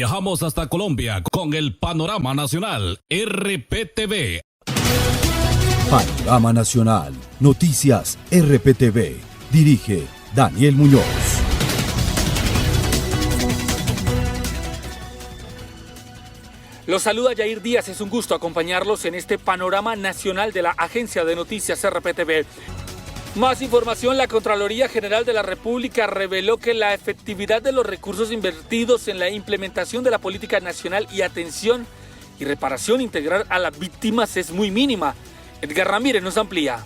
Viajamos hasta Colombia con el Panorama Nacional RPTV. Panorama Nacional, Noticias RPTV. Dirige Daniel Muñoz. Los saluda Yair Díaz, es un gusto acompañarlos en este Panorama Nacional de la Agencia de Noticias RPTV. Más información, la Contraloría General de la República reveló que la efectividad de los recursos invertidos en la implementación de la política nacional y atención y reparación integral a las víctimas es muy mínima. Edgar Ramírez nos amplía.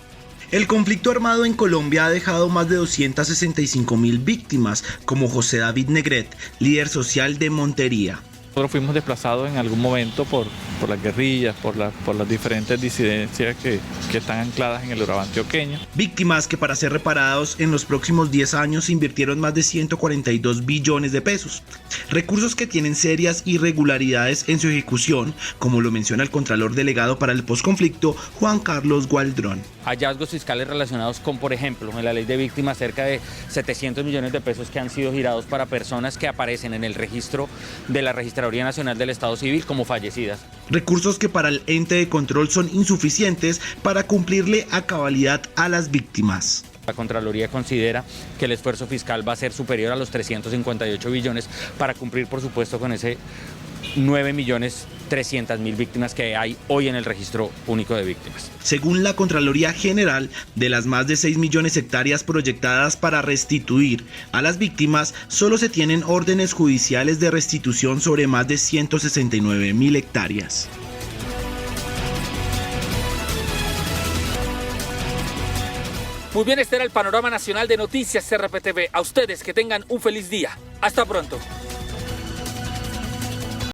El conflicto armado en Colombia ha dejado más de 265.000 víctimas, como José David Negret, líder social de Montería. Nosotros fuimos desplazados en algún momento por las guerrillas, por las diferentes disidencias que están ancladas en el Urabá antioqueño. Víctimas que para ser reparados en los próximos 10 años invirtieron más de 142 billones de pesos. Recursos que tienen serias irregularidades en su ejecución, como lo menciona el Contralor Delegado para el Postconflicto, Juan Carlos Gualdrón. Hallazgos fiscales relacionados con, por ejemplo, en la ley de víctimas, cerca de 700 millones de pesos que han sido girados para personas que aparecen en el registro de la Registraduría Nacional del Estado Civil como fallecidas. Recursos que para el ente de control son insuficientes para cumplirle a cabalidad a las víctimas. La Contraloría considera que el esfuerzo fiscal va a ser superior a los 358 billones para cumplir, por supuesto, con ese 9.300.000 víctimas que hay hoy en el registro único de víctimas. Según la Contraloría General, de las más de 6 millones de hectáreas proyectadas para restituir a las víctimas, solo se tienen órdenes judiciales de restitución sobre más de 169.000 hectáreas. Muy bien, este era el Panorama Nacional de Noticias RPTV. A ustedes que tengan un feliz día. Hasta pronto.